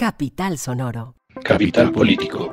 Capital Sonoro. Capital Político.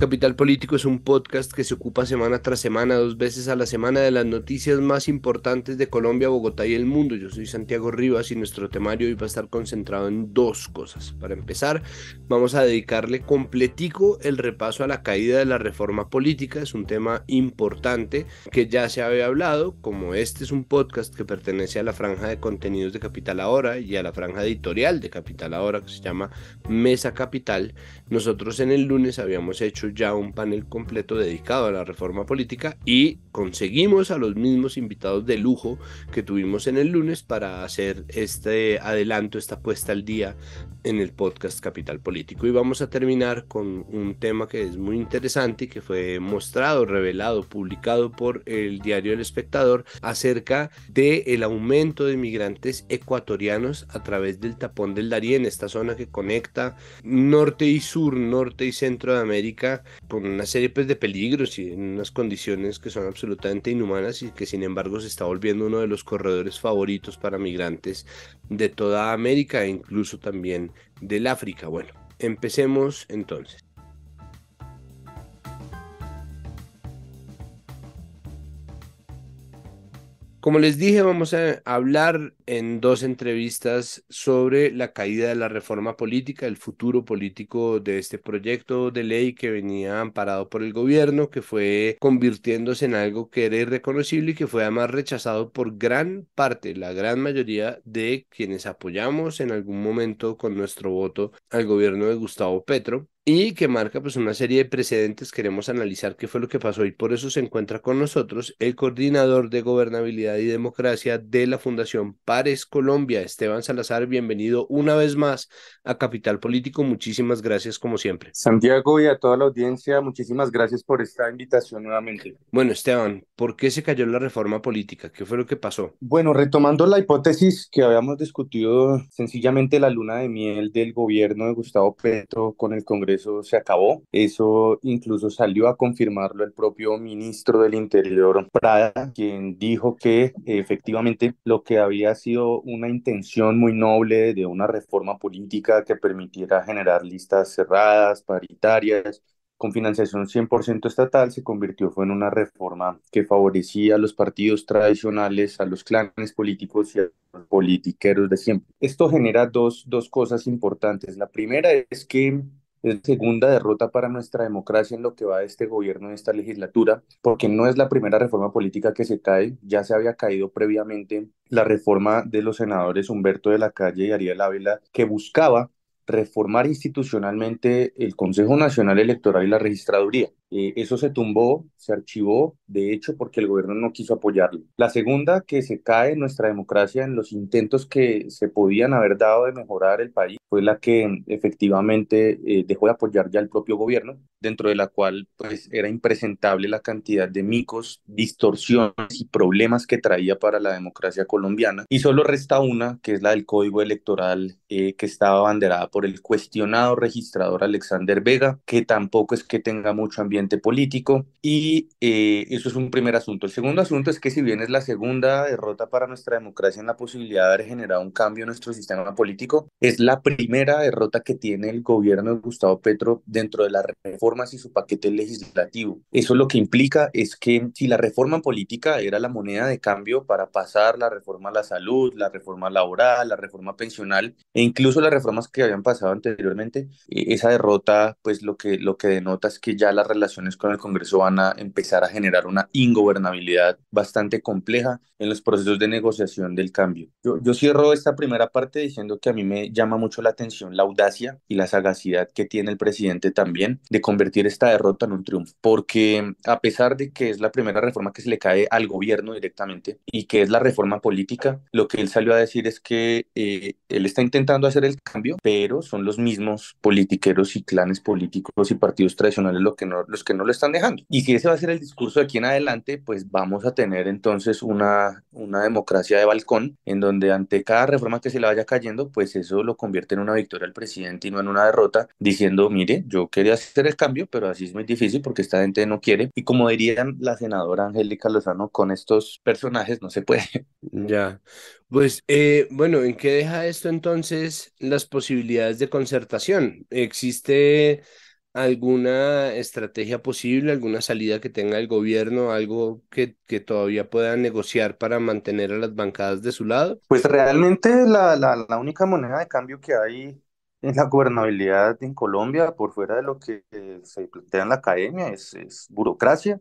Capital Político es un podcast que se ocupa semana tras semana, 2 veces a la semana, de las noticias más importantes de Colombia, Bogotá y el mundo. Yo soy Santiago Rivas y nuestro temario hoy va a estar concentrado en 2 cosas. Para empezar, vamos a dedicarle completico el repaso a la caída de la reforma política. Es un tema importante que ya se había hablado. Como este es un podcast que pertenece a la franja de contenidos de Capital Ahora y a la franja editorial de Capital Ahora, que se llama Mesa Capital, nosotros en el lunes habíamos hecho ya un panel completo dedicado a la reforma política y conseguimos a los mismos invitados de lujo que tuvimos en el lunes para hacer este adelanto, esta puesta al día en el podcast Capital Político. Y vamos a terminar con un tema que es muy interesante y que fue mostrado, revelado, publicado por el diario El Espectador acerca del aumento de migrantes ecuatorianos a través del tapón del Darién, esta zona que conecta norte y sur, norte y centro de América, con una serie pues, de peligros y en unas condiciones que son absolutamente inhumanas y que sin embargo se está volviendo uno de los corredores favoritos para migrantes de toda América e incluso también del África. Bueno, empecemos entonces. Como les dije, vamos a hablar en 2 entrevistas sobre la caída de la reforma política, el futuro político de este proyecto de ley que venía amparado por el gobierno, que fue convirtiéndose en algo que era irreconocible y que fue además rechazado por gran parte, la gran mayoría de quienes apoyamos en algún momento con nuestro voto al gobierno de Gustavo Petro. Y que marca pues una serie de precedentes. Queremos analizar qué fue lo que pasó y por eso se encuentra con nosotros el coordinador de Gobernabilidad y Democracia de la Fundación Pares Colombia, Esteban Salazar. Bienvenido una vez más a Capital Político. Muchísimas gracias como siempre. Santiago, y a toda la audiencia, muchísimas gracias por esta invitación nuevamente. Bueno, Esteban, ¿por qué se cayó la reforma política? ¿Qué fue lo que pasó? Bueno, retomando la hipótesis que habíamos discutido, sencillamente la luna de miel del gobierno de Gustavo Petro con el Congreso se acabó. Eso incluso salió a confirmarlo el propio ministro del Interior, Prada, quien dijo que efectivamente lo que había sido una intención muy noble de una reforma política que permitiera generar listas cerradas, paritarias, con financiación 100% estatal, se convirtió fue en una reforma que favorecía a los partidos tradicionales, a los clanes políticos y a los politiqueros de siempre. Esto genera dos cosas importantes. La primera es que es la segunda derrota para nuestra democracia en lo que va de este gobierno, de esta legislatura, porque no es la primera reforma política que se cae. Ya se había caído previamente la reforma de los senadores Humberto de la Calle y Ariel Ávila, que buscaba reformar institucionalmente el Consejo Nacional Electoral y la Registraduría. Eso se tumbó, se archivó, de hecho, porque el gobierno no quiso apoyarlo. La segunda, que se cae nuestra democracia en los intentos que se podían haber dado de mejorar el país, fue la que efectivamente dejó de apoyar ya el propio gobierno, dentro de la cual pues era impresentable la cantidad de micos, distorsiones y problemas que traía para la democracia colombiana. Y solo resta una, que es la del Código Electoral, que estaba abanderada por el cuestionado registrador Alexander Vega, que tampoco es que tenga mucho ambiente político, y eso es un primer asunto. El segundo asunto es que si bien es la segunda derrota para nuestra democracia en la posibilidad de haber generado un cambio en nuestro sistema político, es la primera derrota que tiene el gobierno de Gustavo Petro dentro de las reformas y su paquete legislativo. Eso lo que implica es que si la reforma política era la moneda de cambio para pasar la reforma a la salud, la reforma laboral, la reforma pensional e incluso las reformas que habían pasado anteriormente, esa derrota pues lo que denota es que ya las relaciones con el Congreso van a empezar a generar una ingobernabilidad bastante compleja en los procesos de negociación del cambio. Yo cierro esta primera parte diciendo que a mí me llama mucho la atención la audacia y la sagacidad que tiene el presidente también de convertir esta derrota en un triunfo, porque a pesar de que es la primera reforma que se le cae al gobierno directamente y que es la reforma política, lo que él salió a decir es que él está intentando hacer el cambio, pero son los mismos politiqueros y clanes políticos y partidos tradicionales los que no lo están dejando. Y si ese va a ser el discurso de aquí en adelante, pues vamos a tener entonces una democracia de balcón en donde ante cada reforma que se le vaya cayendo, pues eso lo convierte en una victoria al presidente y no en una derrota, diciendo, mire, yo quería hacer el cambio, pero así es muy difícil porque esta gente no quiere. Y como dirían la senadora Angélica Lozano, con estos personajes no se puede. Ya, pues bueno, ¿en qué deja esto entonces las posibilidades de concertación? ¿Existe alguna estrategia posible, alguna salida que tenga el gobierno, algo que todavía pueda negociar para mantener a las bancadas de su lado? Pues realmente la única moneda de cambio que hay en la gobernabilidad en Colombia, por fuera de lo que se plantea en la academia, es burocracia,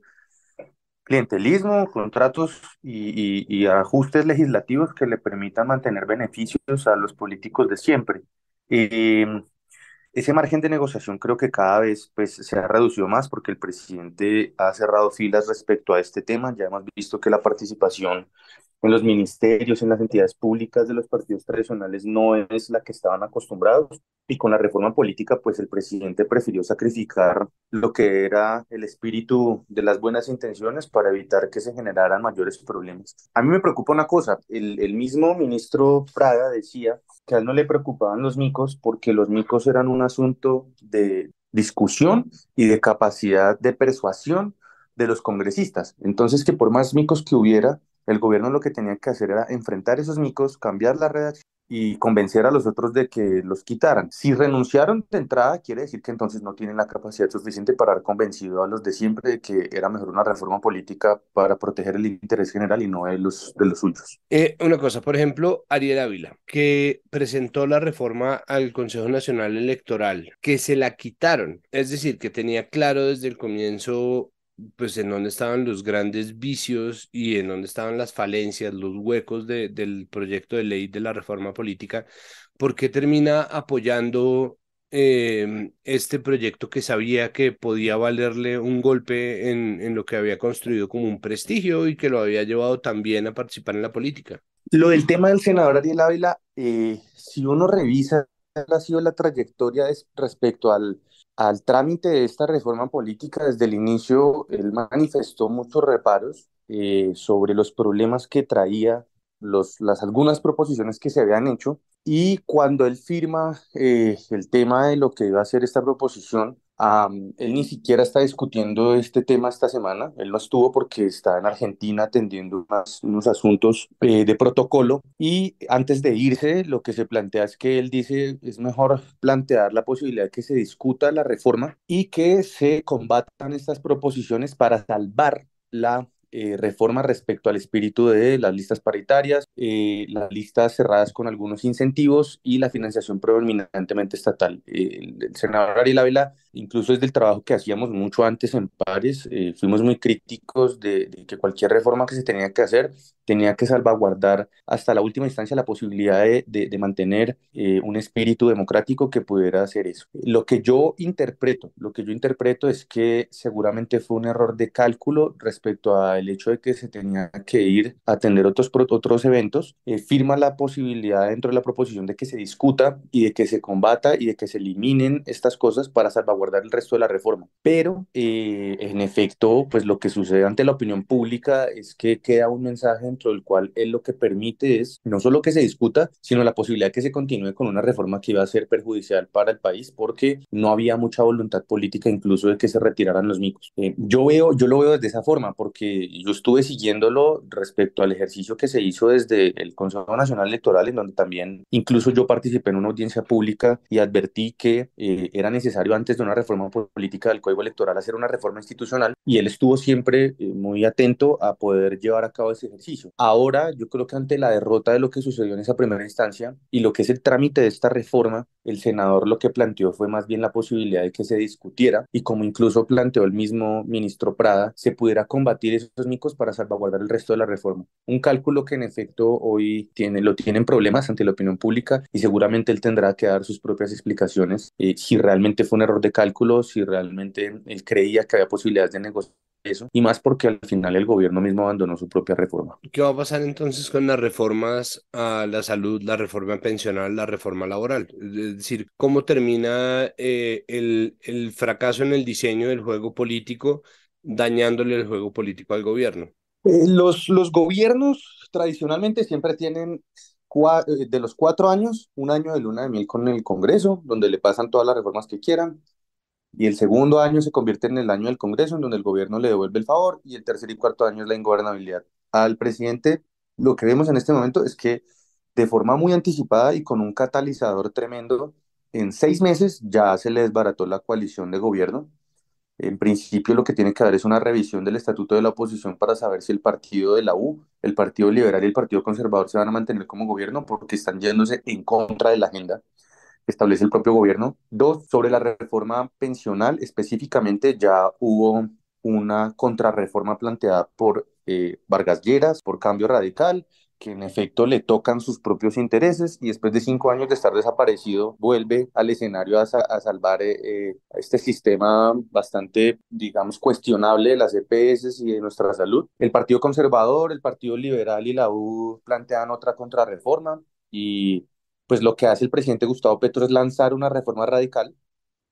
clientelismo, contratos y ajustes legislativos que le permitan mantener beneficios a los políticos de siempre. Y ese margen de negociación creo que cada vez pues, se ha reducido más porque el presidente ha cerrado filas respecto a este tema. Ya hemos visto que la participación en los ministerios, en las entidades públicas de los partidos tradicionales no es la que estaban acostumbrados. Y con la reforma política, pues el presidente prefirió sacrificar lo que era el espíritu de las buenas intenciones para evitar que se generaran mayores problemas. A mí me preocupa una cosa, el mismo ministro Prada decía que a él no le preocupaban los micos porque los micos eran un asunto de discusión y de capacidad de persuasión de los congresistas. Entonces, que por más micos que hubiera, el gobierno lo que tenía que hacer era enfrentar esos micos, cambiar la redacción y convencer a los otros de que los quitaran. Si renunciaron de entrada, quiere decir que entonces no tienen la capacidad suficiente para haber convencido a los de siempre de que era mejor una reforma política para proteger el interés general y no de los suyos. Una cosa, por ejemplo, Ariel Ávila, que presentó la reforma al Consejo Nacional Electoral, que se la quitaron, es decir, que tenía claro desde el comienzo, pues en dónde estaban los grandes vicios y en dónde estaban las falencias, los huecos del proyecto de ley de la reforma política. ¿Por qué termina apoyando este proyecto que sabía que podía valerle un golpe en lo que había construido como un prestigio y que lo había llevado también a participar en la política? Lo del tema del senador Ariel Ávila, si uno revisa cuál ha sido la trayectoria respecto al trámite de esta reforma política, desde el inicio él manifestó muchos reparos sobre los problemas que traía las algunas proposiciones que se habían hecho y cuando él firma el tema de lo que iba a ser esta proposición, él ni siquiera está discutiendo este tema esta semana. Él no estuvo porque está en Argentina atendiendo unos asuntos de protocolo. Y antes de irse, lo que se plantea es que él dice es mejor plantear la posibilidad de que se discuta la reforma y que se combatan estas proposiciones para salvar la reforma respecto al espíritu de las listas paritarias, las listas cerradas con algunos incentivos y la financiación predominantemente estatal. El senador Ariel Ávila, incluso desde el trabajo que hacíamos mucho antes en Pares, fuimos muy críticos de que cualquier reforma que se tenía que hacer tenía que salvaguardar hasta la última instancia la posibilidad de mantener un espíritu democrático que pudiera hacer eso. Lo que yo interpreto es que seguramente fue un error de cálculo respecto al hecho de que se tenía que ir a atender otros eventos. Firma la posibilidad dentro de la proposición de que se discuta y de que se combata y de que se eliminen estas cosas para salvaguardar el resto de la reforma. Pero, en efecto, pues lo que sucede ante la opinión pública es que queda un mensaje dentro del cual él lo que permite es no solo que se discuta, sino la posibilidad de que se continúe con una reforma que iba a ser perjudicial para el país porque no había mucha voluntad política incluso de que se retiraran los micos. Yo lo veo desde esa forma porque yo estuve siguiéndolo respecto al ejercicio que se hizo desde el Consejo Nacional Electoral, en donde también incluso yo participé en una audiencia pública y advertí que era necesario antes de una reforma política del Código Electoral hacer una reforma institucional y él estuvo siempre muy atento a poder llevar a cabo ese ejercicio. Ahora yo creo que ante la derrota de lo que sucedió en esa primera instancia y lo que es el trámite de esta reforma, el senador lo que planteó fue más bien la posibilidad de que se discutiera y como incluso planteó el mismo ministro Prada, se pudiera combatir esos micos para salvaguardar el resto de la reforma. Un cálculo que en efecto hoy lo tienen problemas ante la opinión pública y seguramente él tendrá que dar sus propias explicaciones si realmente fue un error de cálculo, si realmente él creía que había posibilidades de negociar eso, y más porque al final el gobierno mismo abandonó su propia reforma. ¿Qué va a pasar entonces con las reformas a la salud, la reforma pensional, la reforma laboral? Es decir, ¿cómo termina el fracaso en el diseño del juego político dañándole el juego político al gobierno? Los gobiernos tradicionalmente siempre tienen de los 4 años, un año de luna de miel con el Congreso, donde le pasan todas las reformas que quieran, y el segundo año se convierte en el año del Congreso, en donde el gobierno le devuelve el favor, y el tercer y cuarto año es la ingobernabilidad. Al presidente, lo que vemos en este momento es que de forma muy anticipada y con un catalizador tremendo, en 6 meses ya se le desbarató la coalición de gobierno. En principio, lo que tiene que haber es una revisión del estatuto de la oposición para saber si el partido de la U, el Partido Liberal y el Partido Conservador se van a mantener como gobierno porque están yéndose en contra de la agenda que establece el propio gobierno. Dos, sobre la reforma pensional, específicamente ya hubo una contrarreforma planteada por Vargas Lleras, por Cambio Radical, que en efecto le tocan sus propios intereses y después de 5 años de estar desaparecido vuelve al escenario a salvar este sistema bastante, digamos, cuestionable de las EPS y de nuestra salud. El Partido Conservador, el Partido Liberal y la U plantean otra contrarreforma y pues lo que hace el presidente Gustavo Petro es lanzar una reforma radical,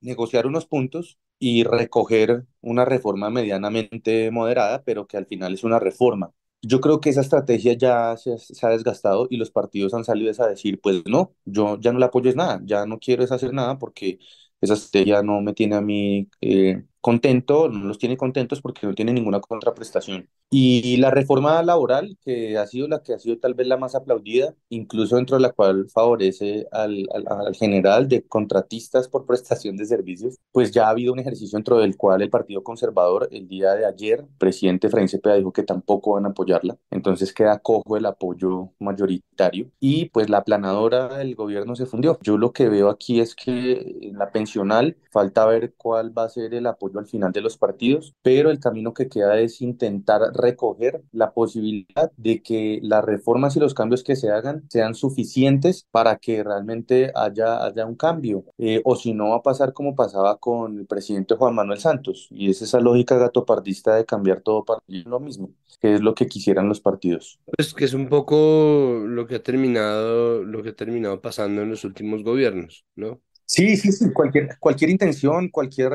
negociar unos puntos y recoger una reforma medianamente moderada, pero que al final es una reforma. Yo creo que esa estrategia ya se ha desgastado y los partidos han salido a decir, pues no, yo ya no le apoyo es nada, ya no quiero es hacer nada porque esa estrategia no me tiene a mí contento, no los tiene contentos porque no tiene ninguna contraprestación. Y la reforma laboral, que ha sido la que ha sido tal vez la más aplaudida, incluso dentro de la cual favorece al general de contratistas por prestación de servicios, pues ya ha habido un ejercicio dentro del cual el Partido Conservador el día de ayer, el presidente Efraín Cepeda dijo que tampoco van a apoyarla, entonces queda cojo el apoyo mayoritario y pues la aplanadora del gobierno se fundió. Yo lo que veo aquí es que en la pensional falta ver cuál va a ser el apoyo al final de los partidos, pero el camino que queda es intentar recoger la posibilidad de que las reformas y los cambios que se hagan sean suficientes para que realmente haya un cambio. O si no, va a pasar como pasaba con el presidente Juan Manuel Santos, y es esa lógica gatopardista de cambiar todo para lo mismo, que es lo que quisieran los partidos. Pues que es un poco lo que ha terminado pasando en los últimos gobiernos, ¿no? Sí, sí, sí, cualquier intención, cualquier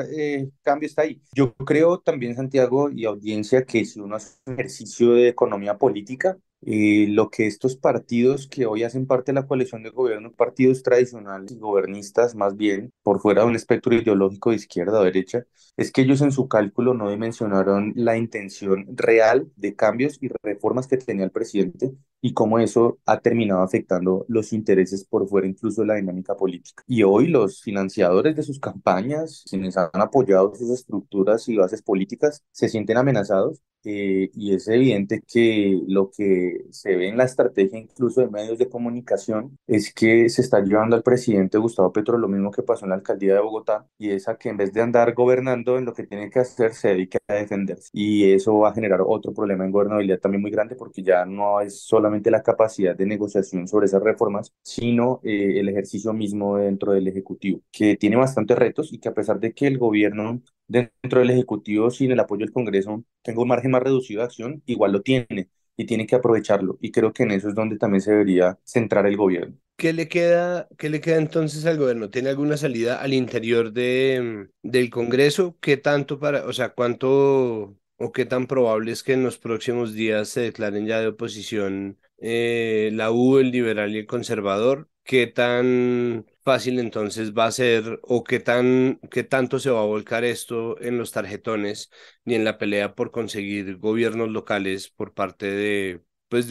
cambio está ahí. Yo creo también, Santiago y audiencia, que si uno hace un ejercicio de economía política, lo que estos partidos que hoy hacen parte de la coalición de gobierno, partidos tradicionales y gobernistas más bien, por fuera de un espectro ideológico de izquierda o derecha, es que ellos en su cálculo no dimensionaron la intención real de cambios y reformas que tenía el presidente y cómo eso ha terminado afectando los intereses por fuera incluso de la dinámica política. Y hoy los financiadores de sus campañas, quienes han apoyado sus estructuras y bases políticas, se sienten amenazados. Y es evidente que lo que se ve en la estrategia incluso de medios de comunicación es que se está llevando al presidente Gustavo Petro lo mismo que pasó en la alcaldía de Bogotá, y es a que en vez de andar gobernando en lo que tiene que hacer, se dedique a defenderse. Y eso va a generar otro problema en gobernabilidad también muy grande porque ya no es solamente la capacidad de negociación sobre esas reformas, sino el ejercicio mismo dentro del Ejecutivo, que tiene bastantes retos y que a pesar de que el gobierno dentro del Ejecutivo, sin el apoyo del Congreso, tenga un margen más reducido de acción, igual lo tiene y tiene que aprovecharlo. Y creo que en eso es donde también se debería centrar el gobierno. ¿Qué le queda entonces al gobierno? ¿Tiene alguna salida al interior del Congreso? ¿Qué tanto o sea, cuánto o qué tan probable es que en los próximos días se declaren ya de oposición la U, el liberal y el conservador? ¿Qué tan fácil entonces va a ser o qué tanto se va a volcar esto en los tarjetones ni en la pelea por conseguir gobiernos locales por parte de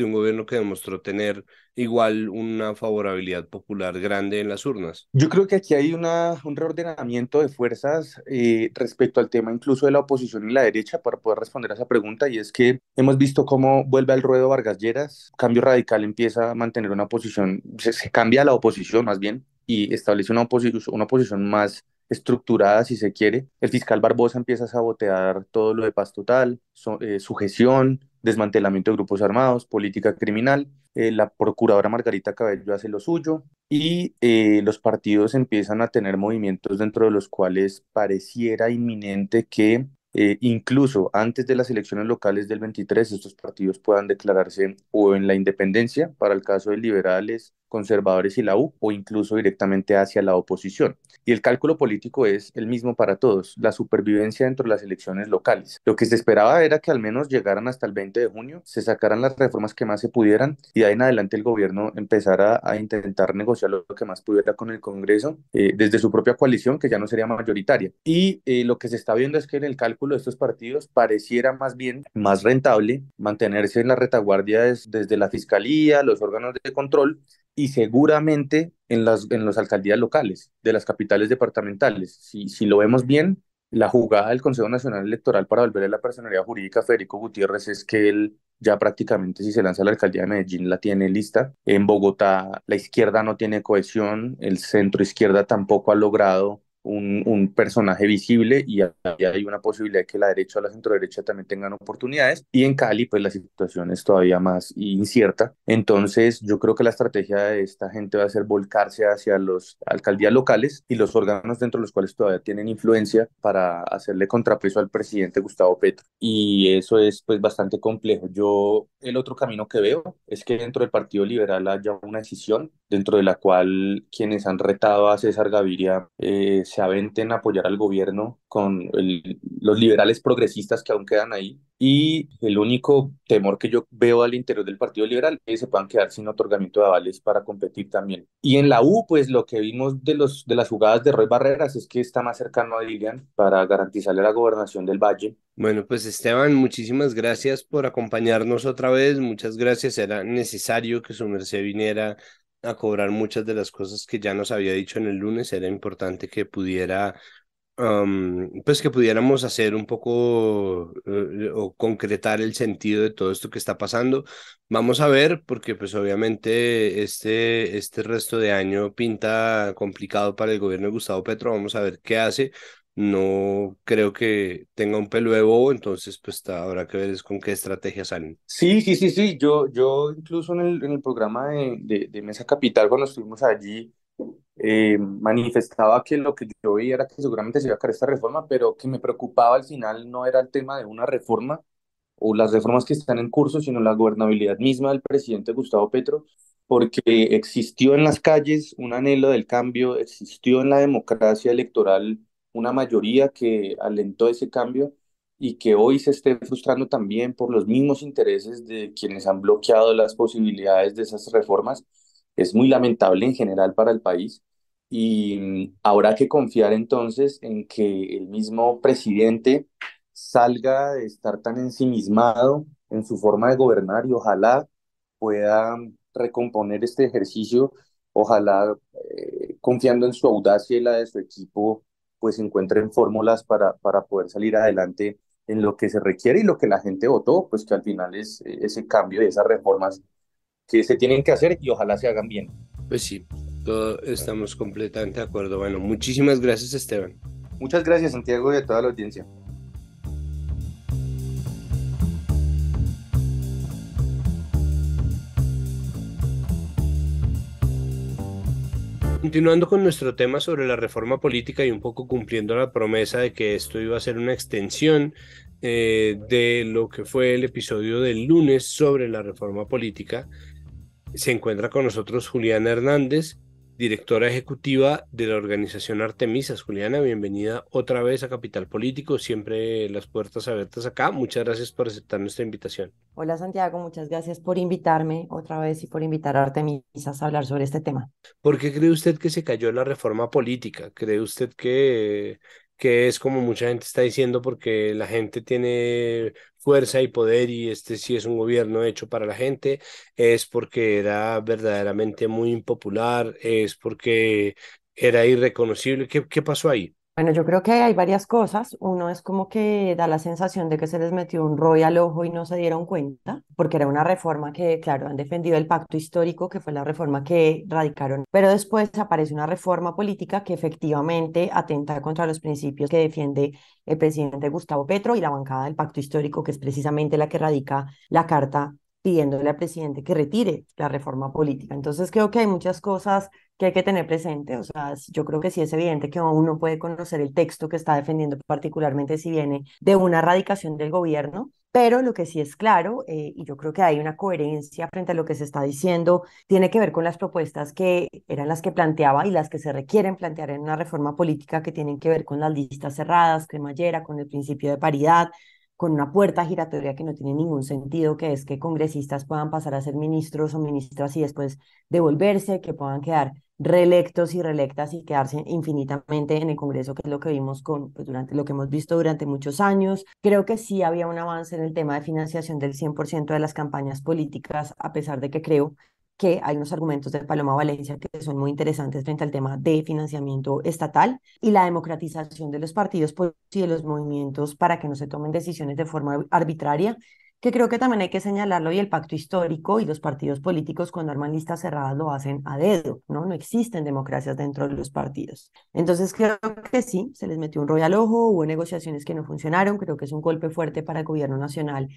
un gobierno que demostró tener igual una favorabilidad popular grande en las urnas? Yo creo que aquí hay un reordenamiento de fuerzas respecto al tema incluso de la oposición y la derecha para poder responder a esa pregunta, y es que hemos visto cómo vuelve al ruedo Vargas Lleras, Cambio Radical empieza a mantener una posición, se cambia la oposición más bien y establece una oposición más estructurada si se quiere. El fiscal Barbosa empieza a sabotear todo lo de paz total, sujeción, desmantelamiento de grupos armados, política criminal. La procuradora Margarita Cabello hace lo suyo y los partidos empiezan a tener movimientos dentro de los cuales pareciera inminente que incluso antes de las elecciones locales del 23, estos partidos puedan declararse o en la independencia, para el caso de liberales, conservadores y la U, o incluso directamente hacia la oposición. Y el cálculo político es el mismo para todos, la supervivencia dentro de las elecciones locales. Lo que se esperaba era que al menos llegaran hasta el 20 de junio, se sacaran las reformas que más se pudieran y de ahí en adelante el gobierno empezara a intentar negociar lo que más pudiera con el Congreso desde su propia coalición, que ya no sería mayoritaria. Y lo que se está viendo es que en el cálculo de estos partidos pareciera más bien más rentable mantenerse en la retaguardia desde la fiscalía, los órganos de control y seguramente en las alcaldías locales de las capitales departamentales. Si lo vemos bien, la jugada del Consejo Nacional Electoral para volver a la personalidad jurídica a Federico Gutiérrez es que él ya prácticamente si se lanza a la alcaldía de Medellín la tiene lista. En Bogotá la izquierda no tiene cohesión, el centro izquierda tampoco ha logrado un personaje visible y hay una posibilidad de que la derecha o la centroderecha también tengan oportunidades. Y en Cali, pues la situación es todavía más incierta. Entonces, yo creo que la estrategia de esta gente va a ser volcarse hacia las alcaldías locales y los órganos dentro de los cuales todavía tienen influencia para hacerle contrapeso al presidente Gustavo Petro. Y eso es pues bastante complejo. Yo, el otro camino que veo es que dentro del Partido Liberal haya una decisión dentro de la cual quienes han retado a César Gaviria se aventen a apoyar al gobierno con los liberales progresistas que aún quedan ahí. Y el único temor que yo veo al interior del Partido Liberal es que se puedan quedar sin otorgamiento de avales para competir también. Y en la U, pues lo que vimos de las jugadas de Roy Barreras es que está más cercano a Dilian para garantizarle la gobernación del Valle. Bueno, pues Esteban, muchísimas gracias por acompañarnos otra vez. Muchas gracias. Era necesario que su merced viniera a cobrar muchas de las cosas que ya nos había dicho en el lunes. Era importante que pudiera, pues que pudiéramos hacer un poco o concretar el sentido de todo esto que está pasando. Vamos a ver, porque pues obviamente este resto de año pinta complicado para el gobierno de Gustavo Petro. Vamos a ver qué hace. No creo que tenga un pelo de bobo, entonces pues habrá que ver es con qué estrategia salen. Sí, sí, sí, sí. Yo incluso en el programa de Mesa Capital, cuando estuvimos allí, manifestaba que lo que yo veía era que seguramente se iba a caer esta reforma, pero que me preocupaba al final no era el tema de una reforma o las reformas que están en curso, sino la gobernabilidad misma del presidente Gustavo Petro, porque existió en las calles un anhelo del cambio, existió en la democracia electoral una mayoría que alentó ese cambio y que hoy se esté frustrando también por los mismos intereses de quienes han bloqueado las posibilidades de esas reformas, es muy lamentable en general para el país. Y habrá que confiar entonces en que el mismo presidente salga de estar tan ensimismado en su forma de gobernar y ojalá pueda recomponer este ejercicio, ojalá confiando en su audacia y la de su equipo, pues encuentren fórmulas para poder salir adelante en lo que se requiere y lo que la gente votó, pues que al final es ese cambio y esas reformas que se tienen que hacer y ojalá se hagan bien. Pues sí, todos estamos completamente de acuerdo. Bueno, muchísimas gracias, Esteban. Muchas gracias, Santiago, y a toda la audiencia. Continuando con nuestro tema sobre la reforma política y un poco cumpliendo la promesa de que esto iba a ser una extensión de lo que fue el episodio del lunes sobre la reforma política, se encuentra con nosotros Juliana Hernández, directora ejecutiva de la organización Artemisas. Juliana, bienvenida otra vez a Capital Político, siempre las puertas abiertas acá. Muchas gracias por aceptar nuestra invitación. Hola Santiago, muchas gracias por invitarme otra vez y por invitar a Artemisas a hablar sobre este tema. ¿Por qué cree usted que se cayó la reforma política? ¿Cree usted que es como mucha gente está diciendo porque la gente tiene fuerza y poder y este sí es un gobierno hecho para la gente? ¿Es porque era verdaderamente muy impopular? ¿Es porque era irreconocible? ¿Qué pasó ahí? Bueno, yo creo que hay varias cosas. Uno es como que da la sensación de que se les metió un rollo al ojo y no se dieron cuenta, porque era una reforma que, claro, han defendido el pacto histórico, que fue la reforma que radicaron, pero después aparece una reforma política que efectivamente atenta contra los principios que defiende el presidente Gustavo Petro y la bancada del pacto histórico, que es precisamente la que radica la Carta pidiéndole al presidente que retire la reforma política. Entonces creo que hay muchas cosas que hay que tener presente. O sea, yo creo que sí es evidente que uno puede conocer el texto que está defendiendo, particularmente si viene de una radicación del gobierno, pero lo que sí es claro, y yo creo que hay una coherencia frente a lo que se está diciendo, tiene que ver con las propuestas que eran las que planteaba y las que se requieren plantear en una reforma política, que tienen que ver con las listas cerradas, cremallera, con el principio de paridad, con una puerta giratoria que no tiene ningún sentido, que es que congresistas puedan pasar a ser ministros o ministras y después devolverse, que puedan quedar reelectos y reelectas y quedarse infinitamente en el Congreso, que es lo que vimos pues, durante lo que hemos visto durante muchos años. Creo que sí había un avance en el tema de financiación del 100% de las campañas políticas, a pesar de que creo que hay unos argumentos de Paloma Valencia que son muy interesantes frente al tema de financiamiento estatal y la democratización de los partidos políticos y de los movimientos para que no se tomen decisiones de forma arbitraria, que creo que también hay que señalarlo, y el pacto histórico y los partidos políticos cuando arman listas cerradas lo hacen a dedo, ¿no? No existen democracias dentro de los partidos. Entonces creo que sí, se les metió un rollo al ojo, hubo negociaciones que no funcionaron, creo que es un golpe fuerte para el gobierno nacional.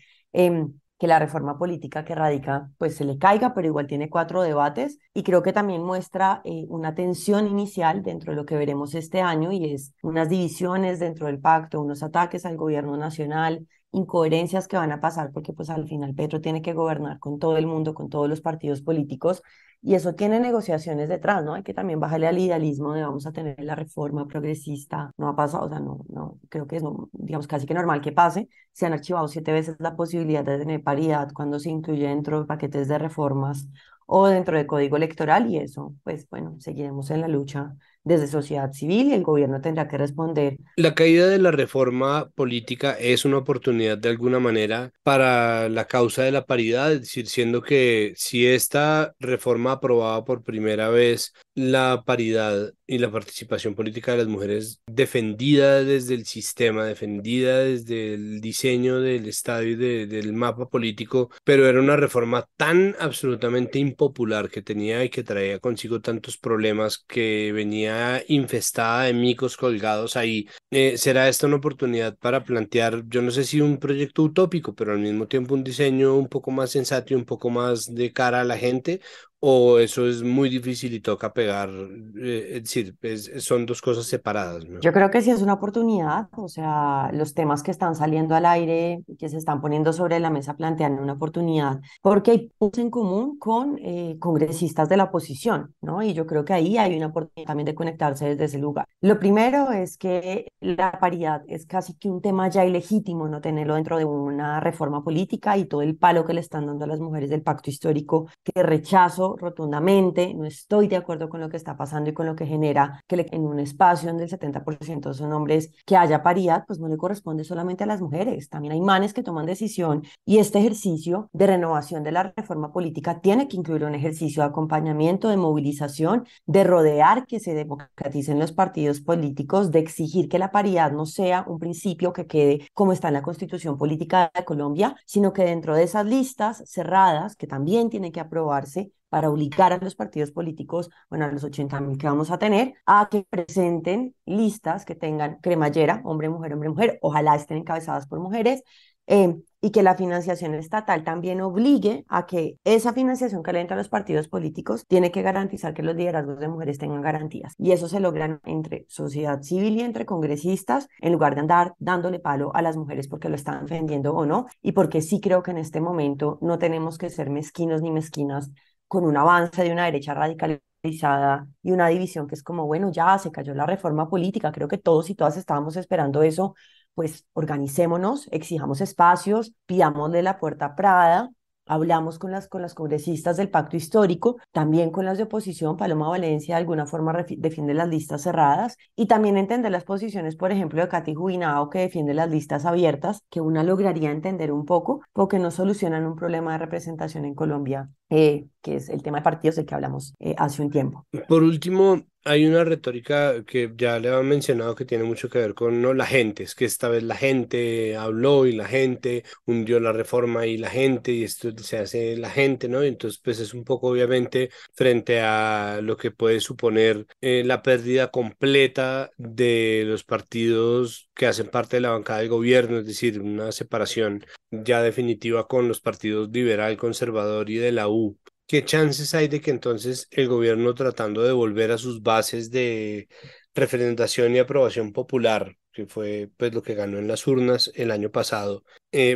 Que la reforma política que radica pues se le caiga, pero igual tiene 4 debates y creo que también muestra una tensión inicial dentro de lo que veremos este año, y es unas divisiones dentro del pacto, unos ataques al gobierno nacional, incoherencias que van a pasar porque pues al final Petro tiene que gobernar con todo el mundo, con todos los partidos políticos, y eso tiene negociaciones detrás, ¿no? Hay que también bajarle al idealismo de vamos a tener la reforma progresista, no ha pasado, o sea, no, creo que es, no, digamos, casi que normal que pase. Se han archivado 7 veces la posibilidad de tener paridad cuando se incluye dentro de paquetes de reformas o dentro del código electoral, y eso, pues bueno, seguiremos en la lucha desde sociedad civil y el gobierno tendrá que responder. La caída de la reforma política es una oportunidad de alguna manera para la causa de la paridad, es decir, siendo que si esta reforma aprobaba por primera vez la paridad y la participación política de las mujeres defendida desde el sistema, defendida desde el diseño del Estado y del mapa político, pero era una reforma tan absolutamente impopular que tenía y que traía consigo tantos problemas, que venía infestada de micos colgados ahí. ¿Será esta una oportunidad para plantear, yo no sé si un proyecto utópico, pero al mismo tiempo un diseño un poco más sensato y un poco más de cara a la gente? ¿O eso es muy difícil y toca pegar? Es decir, son dos cosas separadas, ¿no? Yo creo que sí es una oportunidad, o sea, los temas que están saliendo al aire, que se están poniendo sobre la mesa, plantean una oportunidad, porque hay puntos en común con congresistas de la oposición, ¿no? Y yo creo que ahí hay una oportunidad también de conectarse desde ese lugar. Lo primero es que la paridad es casi que un tema ya ilegítimo no tenerlo dentro de una reforma política, y todo el palo que le están dando a las mujeres del pacto histórico, que rechazo rotundamente, no estoy de acuerdo con lo que está pasando y con lo que genera que en un espacio donde el 70% son hombres, que haya paridad, pues no le corresponde solamente a las mujeres, también hay manes que toman decisión, y este ejercicio de renovación de la reforma política tiene que incluir un ejercicio de acompañamiento, de movilización, de rodear que se democraticen los partidos políticos, de exigir que la paridad no sea un principio que quede como está en la Constitución Política de Colombia, sino que dentro de esas listas cerradas, que también tienen que aprobarse, para obligar a los partidos políticos, bueno, a los 80.000 que vamos a tener, a que presenten listas que tengan cremallera, hombre, mujer, ojalá estén encabezadas por mujeres, y que la financiación estatal también obligue a que esa financiación que le entra a los partidos políticos tiene que garantizar que los liderazgos de mujeres tengan garantías. Y eso se logra entre sociedad civil y entre congresistas, en lugar de andar dándole palo a las mujeres porque lo están defendiendo o no, y porque sí creo que en este momento no tenemos que ser mezquinos ni mezquinas con un avance de una derecha radicalizada y una división que es como, bueno, ya se cayó la reforma política, creo que todos y todas estábamos esperando eso, pues organicémonos, exijamos espacios, pidámosle la puerta a Prada, hablamos con las congresistas del pacto histórico, también con las de oposición. Paloma Valencia de alguna forma defiende las listas cerradas, y también entender las posiciones, por ejemplo, de Katy Jubinao, que defiende las listas abiertas, que una lograría entender un poco, porque no solucionan un problema de representación en Colombia, que es el tema de partidos del que hablamos hace un tiempo. Por último, hay una retórica que ya le han mencionado que tiene mucho que ver con, ¿no?, la gente. Es que esta vez la gente habló y la gente hundió la reforma y la gente, y esto se hace la gente, ¿no? Y entonces, pues es un poco obviamente frente a lo que puede suponer la pérdida completa de los partidos que hacen parte de la bancada del gobierno, es decir, una separación ya definitiva con los partidos liberal, conservador y de la U. ¿Qué chances hay de que entonces el gobierno, tratando de volver a sus bases de referendación y aprobación popular, que fue pues lo que ganó en las urnas el año pasado,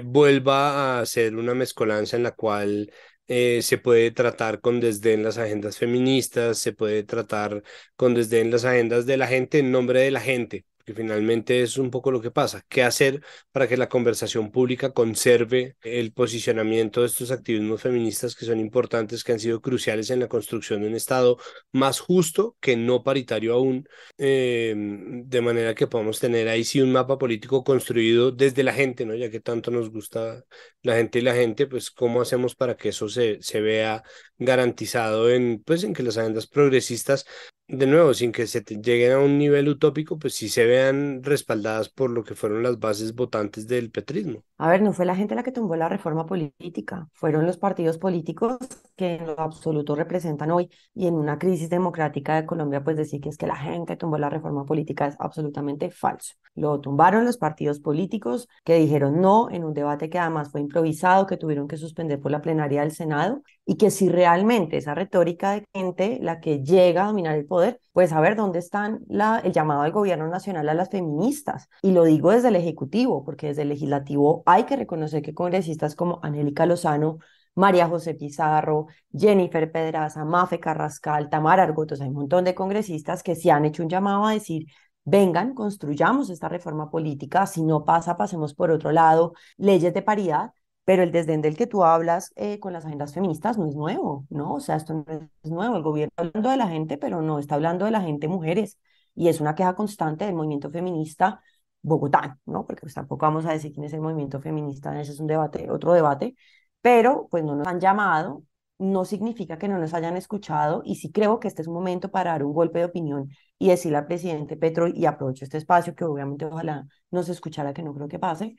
vuelva a hacer una mezcolanza en la cual se puede tratar con desdén las agendas feministas, se puede tratar con desdén las agendas de la gente en nombre de la gente? Que finalmente es un poco lo que pasa. ¿Qué hacer para que la conversación pública conserve el posicionamiento de estos activismos feministas que son importantes, que han sido cruciales en la construcción de un Estado más justo, que no paritario aún, de manera que podamos tener ahí sí un mapa político construido desde la gente, ¿no? Ya que tanto nos gusta la gente y la gente, pues cómo hacemos para que eso se vea garantizado en, pues, en que las agendas progresistas, de nuevo, sin que lleguen a un nivel utópico, pues sí se vean respaldadas por lo que fueron las bases votantes del petrismo. A ver, no fue la gente la que tumbó la reforma política, fueron los partidos políticos que en lo absoluto representan hoy, y en una crisis democrática de Colombia, pues decir que es que la gente tumbó la reforma política es absolutamente falso. Lo tumbaron los partidos políticos que dijeron no en un debate que además fue improvisado, que tuvieron que suspender por la plenaria del Senado, y que si realmente esa retórica de gente la que llega a dominar el poder, pues a ver dónde están el llamado del gobierno nacional a las feministas. Y lo digo desde el Ejecutivo, porque desde el Legislativo hay que reconocer que congresistas como Angélica Lozano, María José Pizarro, Jennifer Pedraza, Mafe Carrascal, Tamara Argotos, hay un montón de congresistas que se han hecho un llamado a decir: vengan, construyamos esta reforma política, si no pasa, pasemos por otro lado, leyes de paridad. Pero el desdén del que tú hablas con las agendas feministas no es nuevo, ¿no? O sea, esto no es nuevo. El gobierno está hablando de la gente, pero no está hablando de la gente mujeres. Y es una queja constante del movimiento feminista bogotano, ¿no? Porque pues tampoco vamos a decir quién es el movimiento feminista, ese es un debate, otro debate, pero pues no nos han llamado, no significa que no nos hayan escuchado, y sí creo que este es un momento para dar un golpe de opinión y decirle al presidente Petro, y aprovecho este espacio que obviamente ojalá nos escuchara, que no creo que pase,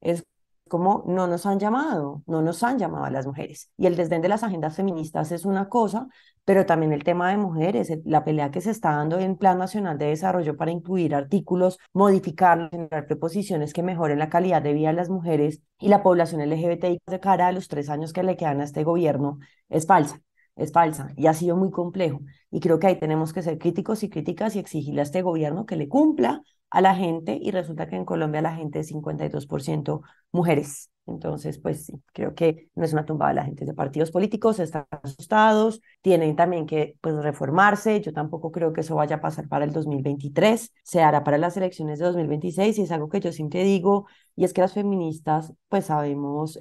es como no nos han llamado, no nos han llamado a las mujeres. Y el desdén de las agendas feministas es una cosa, pero también el tema de mujeres, la pelea que se está dando en Plan Nacional de Desarrollo para incluir artículos, modificarlos, generar preposiciones que mejoren la calidad de vida de las mujeres y la población LGBTI de cara a los 3 años que le quedan a este gobierno, es falsa. Es falsa y ha sido muy complejo. Y creo que ahí tenemos que ser críticos y críticas y exigirle a este gobierno que le cumpla a la gente, y resulta que en Colombia la gente es 52% mujeres. Entonces, pues sí, creo que no es una tumbada de la gente, de partidos políticos están asustados, tienen también que pues reformarse. Yo tampoco creo que eso vaya a pasar para el 2023, se hará para las elecciones de 2026, y es algo que yo siempre digo, y es que las feministas pues sabemos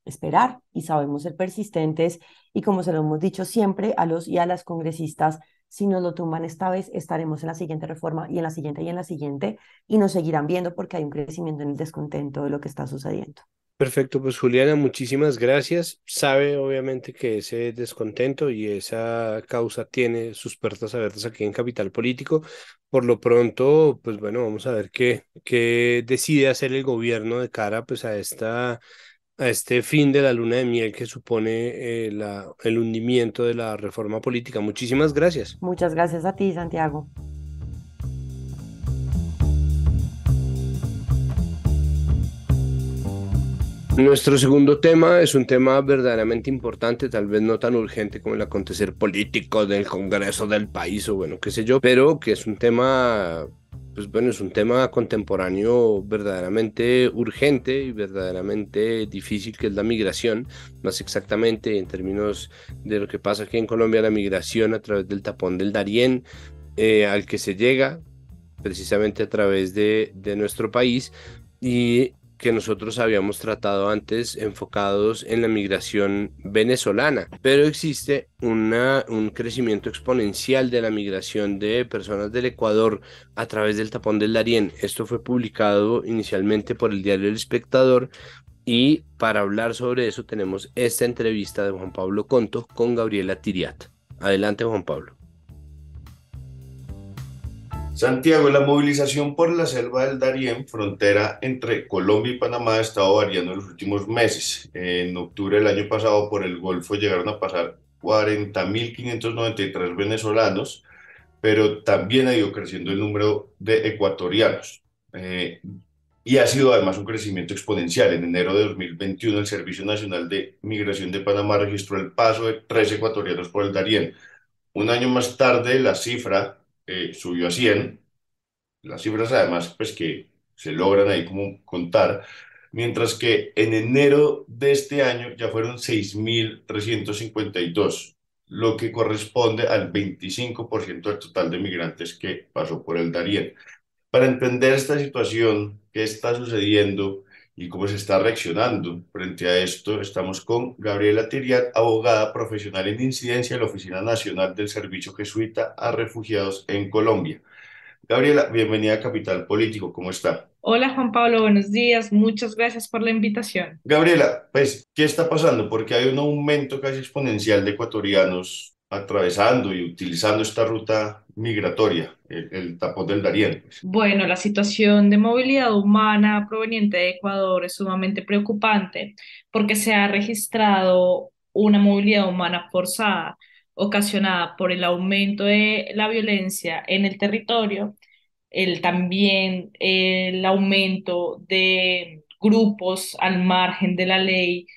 esperar y sabemos ser persistentes, y como se lo hemos dicho siempre a los y a las congresistas, si nos lo tumban esta vez, estaremos en la siguiente reforma y en la siguiente y en la siguiente, y nos seguirán viendo porque hay un crecimiento en el descontento de lo que está sucediendo. Perfecto, pues Juliana, muchísimas gracias. Sabe obviamente que ese descontento y esa causa tiene sus puertas abiertas aquí en Capital Político. Por lo pronto, pues bueno, vamos a ver qué decide hacer el gobierno de cara pues a este fin de la luna de miel que supone el hundimiento de la reforma política. Muchísimas gracias. Muchas gracias a ti, Santiago. Nuestro segundo tema es un tema verdaderamente importante, tal vez no tan urgente como el acontecer político del Congreso del país o bueno, qué sé yo, pero que es un tema, pues bueno, es un tema contemporáneo verdaderamente urgente y verdaderamente difícil, que es la migración, más exactamente en términos de lo que pasa aquí en Colombia, la migración a través del tapón del Darién, al que se llega precisamente a través de nuestro país, y que nosotros habíamos tratado antes enfocados en la migración venezolana, pero existe un crecimiento exponencial de la migración de personas del Ecuador a través del tapón del Darién. Esto fue publicado inicialmente por el diario El Espectador, y para hablar sobre eso tenemos esta entrevista de Juan Pablo Conto con Gabriela Tiriat. Adelante, Juan Pablo. Santiago, la movilización por la selva del Darién, frontera entre Colombia y Panamá, ha estado variando en los últimos meses. En octubre del año pasado, por el Golfo llegaron a pasar 40.593 venezolanos, pero también ha ido creciendo el número de ecuatorianos. Eh, y ha sido además un crecimiento exponencial. En enero de 2021, el Servicio Nacional de Migración de Panamá registró el paso de 3 ecuatorianos por el Darién. Un año más tarde, la cifra subió a 100. Las cifras además, pues que se logran ahí como contar, mientras que en enero de este año ya fueron 6.352, lo que corresponde al 25% del total de migrantes que pasó por el Darién. Para entender esta situación, qué está sucediendo y cómo se está reaccionando frente a esto, estamos con Gabriela Tiriat, abogada profesional en incidencia de la Oficina Nacional del Servicio Jesuita a Refugiados en Colombia. Gabriela, bienvenida a Capital Político, ¿cómo está? Hola Juan Pablo, buenos días. Muchas gracias por la invitación. Gabriela, pues, ¿qué está pasando? Porque hay un aumento casi exponencial de ecuatorianos atravesando y utilizando esta ruta migratoria, el tapón del Darién, pues. Bueno, la situación de movilidad humana proveniente de Ecuador es sumamente preocupante porque se ha registrado una movilidad humana forzada ocasionada por el aumento de la violencia en el territorio, también el aumento de grupos al margen de la ley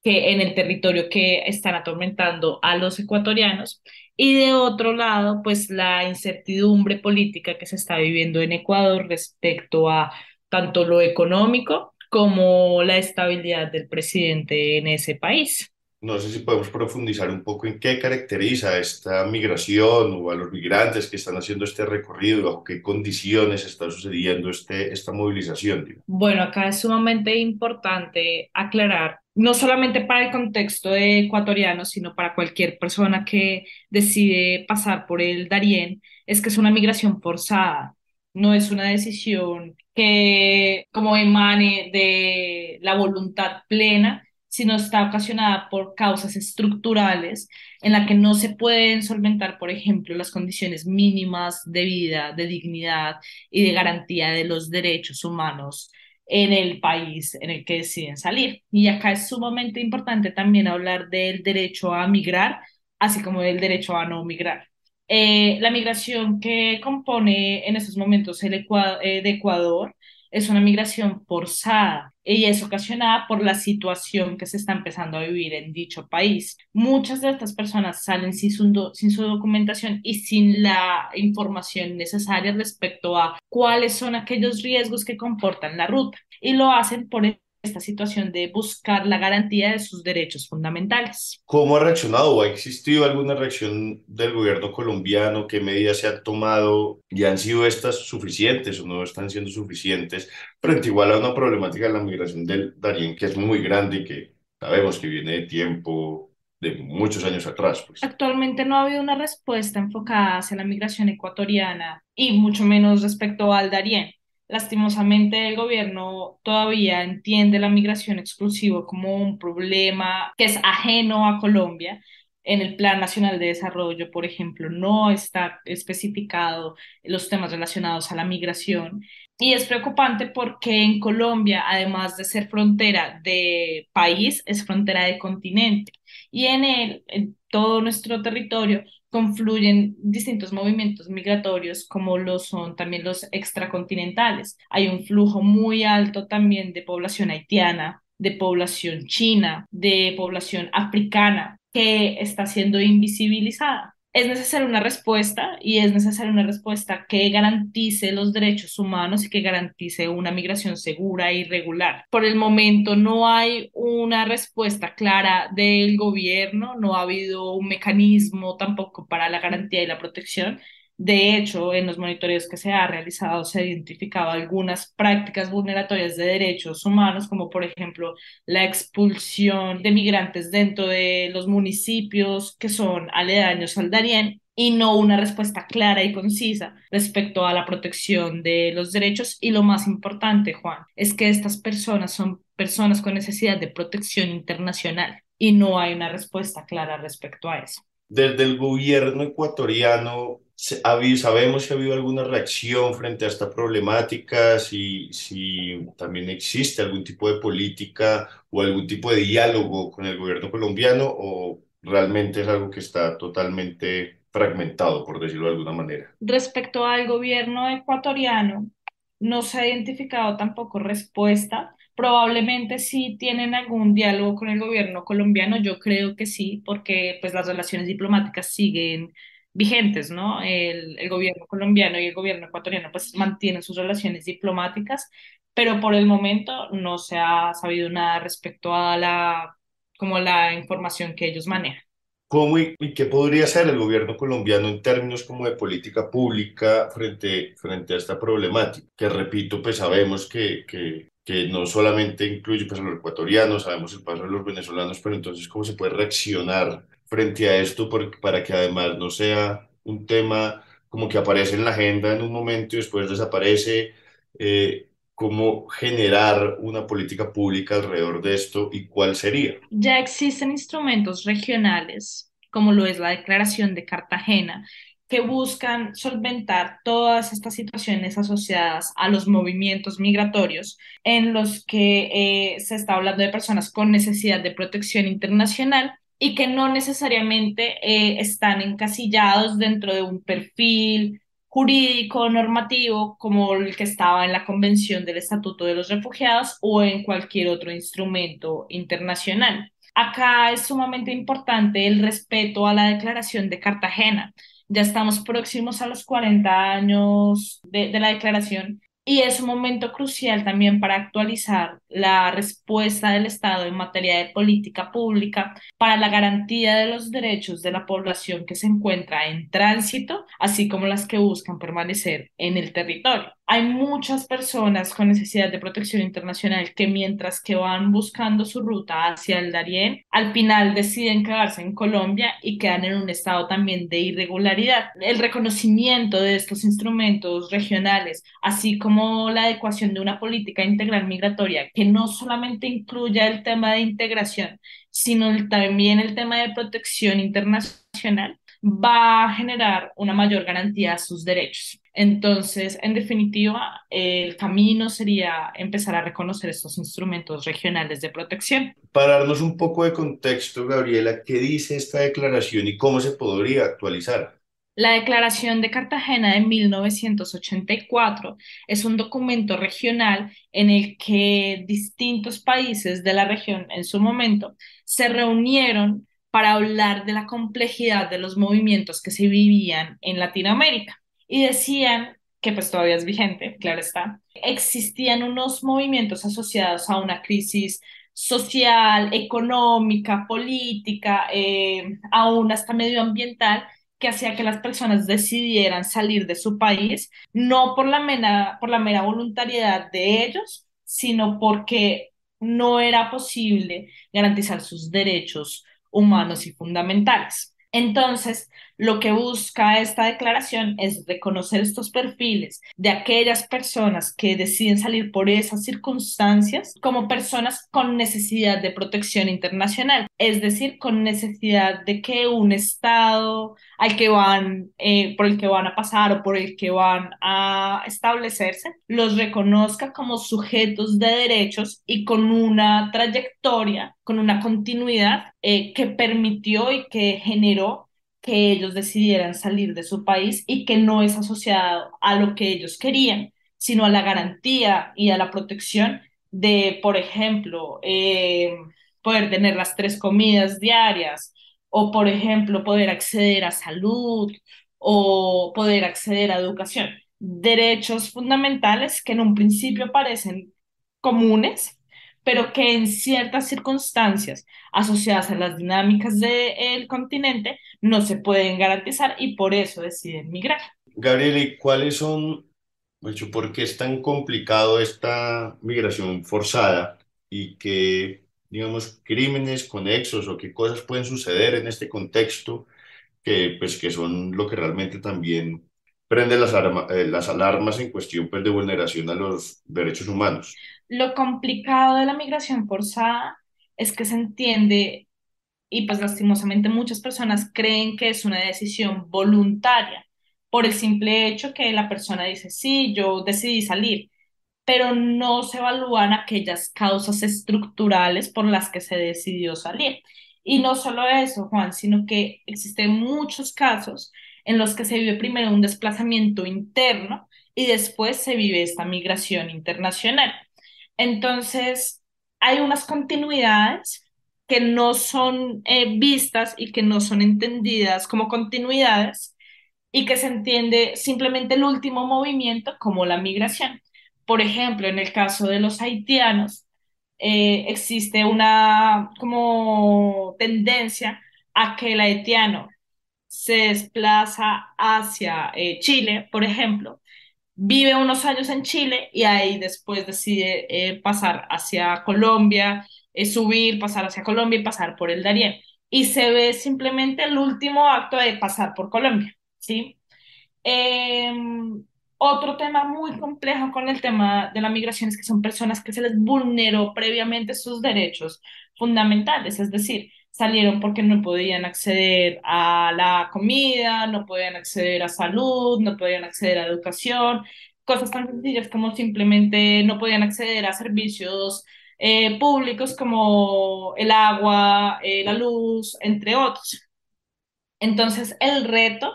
que en el territorio que están atormentando a los ecuatorianos. Y de otro lado, pues la incertidumbre política que se está viviendo en Ecuador respecto a tanto lo económico como la estabilidad del presidente en ese país. No sé si podemos profundizar un poco en qué caracteriza esta migración o a los migrantes que están haciendo este recorrido y bajo qué condiciones está sucediendo esta movilización, digo. Bueno, acá es sumamente importante aclarar, no solamente para el contexto de ecuatorianos, sino para cualquier persona que decide pasar por el Darién, es que es una migración forzada, no es una decisión que como emane de la voluntad plena, sino está ocasionada por causas estructurales en la que no se pueden solventar, por ejemplo, las condiciones mínimas de vida, de dignidad y de garantía de los derechos humanos en el país en el que deciden salir. Y acá es sumamente importante también hablar del derecho a migrar, así como del derecho a no migrar. La migración que compone en estos momentos de Ecuador es una migración forzada y es ocasionada por la situación que se está empezando a vivir en dicho país. Muchas de estas personas salen sin su documentación y sin la información necesaria respecto a cuáles son aquellos riesgos que comportan la ruta y lo hacen por esta situación de buscar la garantía de sus derechos fundamentales. ¿Cómo ha reaccionado o ha existido alguna reacción del gobierno colombiano? ¿Qué medidas se han tomado y han sido estas suficientes o no están siendo suficientes frente igual a una problemática de la migración del Darién que es muy grande y que sabemos que viene de tiempo, de muchos años atrás, pues? Actualmente no ha habido una respuesta enfocada hacia la migración ecuatoriana y mucho menos respecto al Darién. Lastimosamente, el gobierno todavía entiende la migración exclusiva como un problema que es ajeno a Colombia. En el Plan Nacional de Desarrollo, por ejemplo, no está especificado los temas relacionados a la migración. Y es preocupante porque en Colombia, además de ser frontera de país, es frontera de continente y en él, en todo nuestro territorio, confluyen distintos movimientos migratorios como lo son también los extracontinentales. Hay un flujo muy alto también de población haitiana, de población china, de población africana que está siendo invisibilizada. Es necesaria una respuesta y es necesaria una respuesta que garantice los derechos humanos y que garantice una migración segura y regular. Por el momento no hay una respuesta clara del gobierno, no ha habido un mecanismo tampoco para la garantía y la protección. De hecho, en los monitoreos que se ha realizado se ha identificado algunas prácticas vulneratorias de derechos humanos, como por ejemplo la expulsión de migrantes dentro de los municipios que son aledaños al Darién y no una respuesta clara y concisa respecto a la protección de los derechos. Y lo más importante, Juan, es que estas personas son personas con necesidad de protección internacional y no hay una respuesta clara respecto a eso. Desde el gobierno ecuatoriano ¿Sabemos si ha habido alguna reacción frente a esta problemática? Si también existe algún tipo de política o algún tipo de diálogo con el gobierno colombiano, o realmente es algo que está totalmente fragmentado, por decirlo de alguna manera. Respecto al gobierno ecuatoriano, no se ha identificado tampoco respuesta. Probablemente sí tienen algún diálogo con el gobierno colombiano, yo creo que sí, porque pues las relaciones diplomáticas siguen vigentes, ¿no? El gobierno colombiano y el gobierno ecuatoriano pues mantienen sus relaciones diplomáticas, pero por el momento no se ha sabido nada respecto a como la información que ellos manejan. ¿Cómo y qué podría hacer el gobierno colombiano en términos como de política pública frente a esta problemática? Que repito, pues sabemos que no solamente incluye pues, a los ecuatorianos, sabemos el paso de los venezolanos, pero entonces, ¿cómo se puede reaccionar frente a esto para que además no sea un tema como que aparece en la agenda en un momento y después desaparece? ¿Cómo generar una política pública alrededor de esto y cuál sería? Ya existen instrumentos regionales, como lo es la Declaración de Cartagena, que buscan solventar todas estas situaciones asociadas a los movimientos migratorios en los que se está hablando de personas con necesidad de protección internacional y que no necesariamente están encasillados dentro de un perfil jurídico normativo como el que estaba en la Convención del Estatuto de los Refugiados o en cualquier otro instrumento internacional. Acá es sumamente importante el respeto a la Declaración de Cartagena. Ya estamos próximos a los 40 años de la declaración y es un momento crucial también para actualizar la respuesta del Estado en materia de política pública para la garantía de los derechos de la población que se encuentra en tránsito, así como las que buscan permanecer en el territorio. Hay muchas personas con necesidad de protección internacional que mientras que van buscando su ruta hacia el Darién, al final deciden quedarse en Colombia y quedan en un estado también de irregularidad. El reconocimiento de estos instrumentos regionales, así como la adecuación de una política integral migratoria que no solamente incluya el tema de integración, sino también el tema de protección internacional, va a generar una mayor garantía a sus derechos. Entonces, en definitiva, el camino sería empezar a reconocer estos instrumentos regionales de protección. Para darnos un poco de contexto, Gabriela, ¿qué dice esta declaración y cómo se podría actualizar? La Declaración de Cartagena de 1984 es un documento regional en el que distintos países de la región en su momento se reunieron para hablar de la complejidad de los movimientos que se vivían en Latinoamérica y decían que pues todavía es vigente, claro está, existían unos movimientos asociados a una crisis social, económica, política, aún hasta medioambiental que hacía que las personas decidieran salir de su país, no por la mera voluntariedad de ellos, sino porque no era posible garantizar sus derechos humanos y fundamentales. Entonces, lo que busca esta declaración es reconocer estos perfiles de aquellas personas que deciden salir por esas circunstancias como personas con necesidad de protección internacional, es decir, con necesidad de que un Estado al que van, por el que van a pasar o por el que van a establecerse, los reconozca como sujetos de derechos y con una trayectoria, con una continuidad que permitió y que generó que ellos decidieran salir de su país y que no es asociado a lo que ellos querían, sino a la garantía y a la protección de, por ejemplo, poder tener las tres comidas diarias o, por ejemplo, poder acceder a salud o poder acceder a educación. Derechos fundamentales que en un principio parecen comunes, pero que en ciertas circunstancias asociadas a las dinámicas del continente no se pueden garantizar y por eso deciden migrar. Gabriela, ¿y cuáles son, de hecho, por qué es tan complicado esta migración forzada y qué, digamos, crímenes conexos o qué cosas pueden suceder en este contexto que, pues, que son lo que realmente también prende las alarmas en cuestión, pues, de vulneración a los derechos humanos? Lo complicado de la migración forzada es que se entiende y pues lastimosamente muchas personas creen que es una decisión voluntaria, por el simple hecho que la persona dice, sí, yo decidí salir, pero no se evalúan aquellas causas estructurales por las que se decidió salir. Y no solo eso, Juan, sino que existen muchos casos en los que se vive primero un desplazamiento interno y después se vive esta migración internacional. Entonces, hay unas continuidades que no son vistas y que no son entendidas como continuidades y que se entiende simplemente el último movimiento como la migración. Por ejemplo, en el caso de los haitianos, existe una como tendencia a que el haitiano se desplaza hacia Chile, por ejemplo, vive unos años en Chile y ahí después decide pasar hacia Colombia, subir, pasar hacia Colombia y pasar por el Darién. Y se ve simplemente el último acto de pasar por Colombia, ¿sí? Eh, Otro tema muy complejo con el tema de la migración es que son personas que se les vulneró previamente sus derechos fundamentales, es decir, salieron porque no podían acceder a la comida, no podían acceder a salud, no podían acceder a educación, cosas tan sencillas como simplemente no podían acceder a servicios públicos como el agua, la luz, entre otros. Entonces, el reto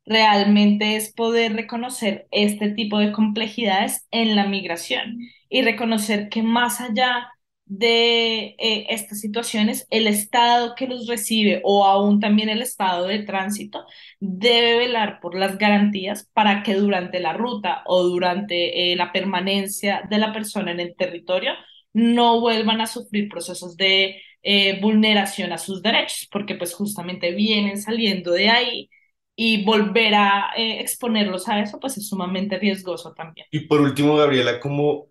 realmente es poder reconocer este tipo de complejidades en la migración y reconocer que más allá de estas situaciones, el Estado que los recibe o aún también el Estado de tránsito debe velar por las garantías para que durante la ruta o durante la permanencia de la persona en el territorio no vuelvan a sufrir procesos de vulneración a sus derechos, porque pues justamente vienen saliendo de ahí y volver a exponerlos a eso pues es sumamente riesgoso también. Y por último, Gabriela, ¿cómo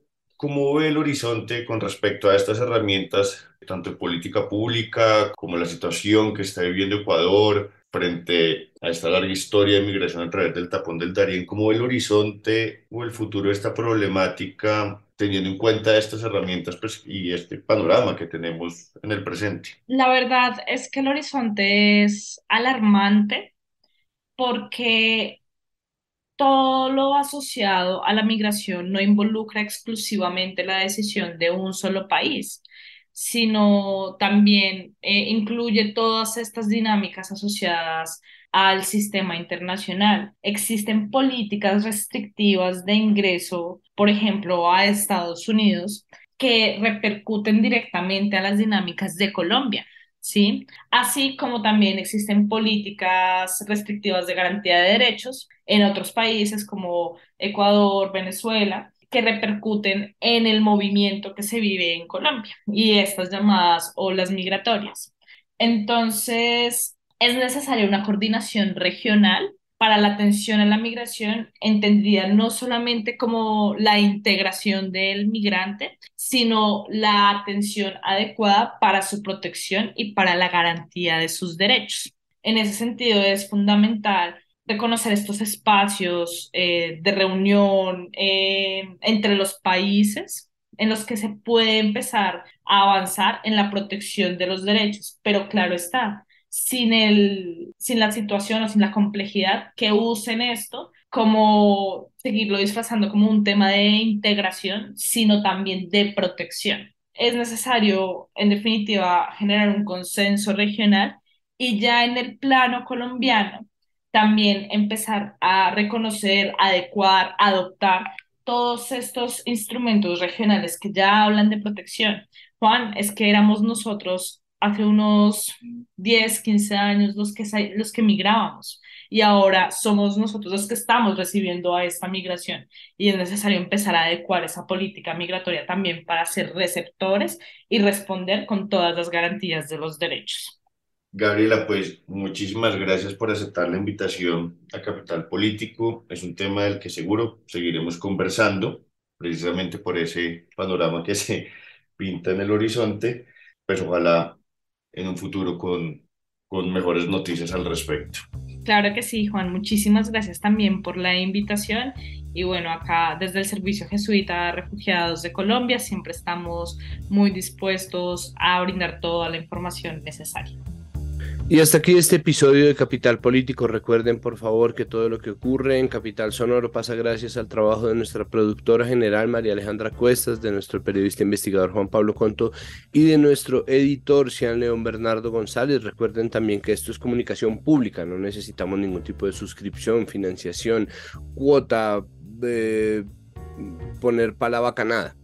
ve el horizonte con respecto a estas herramientas, tanto en política pública como la situación que está viviendo Ecuador frente a esta larga historia de migración a través del tapón del Darién? ¿Cómo ve el horizonte o el futuro de esta problemática teniendo en cuenta estas herramientas pues, y este panorama que tenemos en el presente? La verdad es que el horizonte es alarmante porque todo lo asociado a la migración no involucra exclusivamente la decisión de un solo país, sino también incluye todas estas dinámicas asociadas al sistema internacional. Existen políticas restrictivas de ingreso, por ejemplo, a Estados Unidos, que repercuten directamente a las dinámicas de Colombia. ¿Sí? Así como también existen políticas restrictivas de garantía de derechos en otros países como Ecuador, Venezuela, que repercuten en el movimiento que se vive en Colombia y estas llamadas olas migratorias. Entonces, es necesaria una coordinación regional para la atención a la migración, entendida no solamente como la integración del migrante, sino la atención adecuada para su protección y para la garantía de sus derechos. En ese sentido, es fundamental reconocer estos espacios de reunión entre los países en los que se puede empezar a avanzar en la protección de los derechos, pero claro está, sin la situación o sin la complejidad que usen esto como seguirlo disfrazando como un tema de integración, sino también de protección. Es necesario, en definitiva, generar un consenso regional y ya en el plano colombiano también empezar a reconocer, adecuar, adoptar todos estos instrumentos regionales que ya hablan de protección. Juan, es que éramos nosotros hace unos 10, 15 años los que migrábamos y ahora somos nosotros los que estamos recibiendo a esta migración y es necesario empezar a adecuar esa política migratoria también para ser receptores y responder con todas las garantías de los derechos. Gabriela, pues muchísimas gracias por aceptar la invitación a Capital Político. Es un tema del que seguro seguiremos conversando, precisamente por ese panorama que se pinta en el horizonte, pues ojalá en un futuro con mejores noticias al respecto. Claro que sí, Juan. Muchísimas gracias también por la invitación. Y bueno, acá desde el Servicio Jesuita a Refugiados de Colombia siempre estamos muy dispuestos a brindar toda la información necesaria. Y hasta aquí este episodio de Capital Político. Recuerden, por favor, que todo lo que ocurre en Capital Sonoro pasa gracias al trabajo de nuestra productora general María Alejandra Cuestas, de nuestro periodista investigador Juan Pablo Conto y de nuestro editor Cian León Bernardo González. Recuerden también que esto es comunicación pública, no necesitamos ningún tipo de suscripción, financiación, cuota, poner pala bacanada.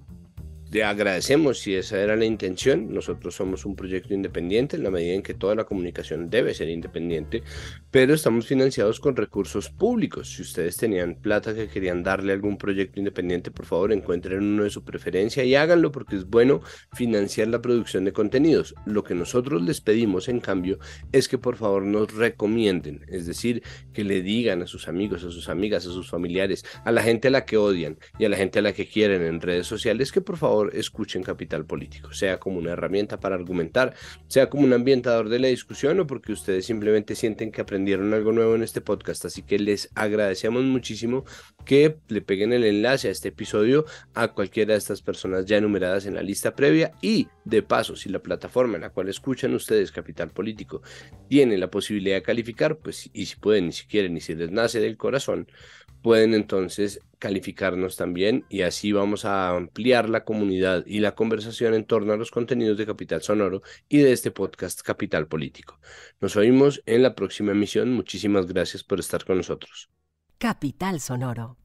Le agradecemos si esa era la intención. Nosotros somos un proyecto independiente en la medida en que toda la comunicación debe ser independiente, pero estamos financiados con recursos públicos. Si ustedes tenían plata que querían darle a algún proyecto independiente, por favor encuentren uno de su preferencia y háganlo, porque es bueno financiar la producción de contenidos. Lo que nosotros les pedimos, en cambio, es que por favor nos recomienden, es decir, que le digan a sus amigos, a sus amigas, a sus familiares, a la gente a la que odian y a la gente a la que quieren en redes sociales, que por favor escuchen Capital Político, sea como una herramienta para argumentar, sea como un ambientador de la discusión, o porque ustedes simplemente sienten que aprendieron algo nuevo en este podcast. Así que les agradecemos muchísimo que le peguen el enlace a este episodio a cualquiera de estas personas ya enumeradas en la lista previa, y de paso, si la plataforma en la cual escuchan ustedes Capital Político tiene la posibilidad de calificar, pues, y si pueden, y si quieren, y si les nace del corazón, pueden entonces calificarnos también, y así vamos a ampliar la comunidad y la conversación en torno a los contenidos de Capital Sonoro y de este podcast Capital Político. Nos oímos en la próxima emisión. Muchísimas gracias por estar con nosotros. Capital Sonoro.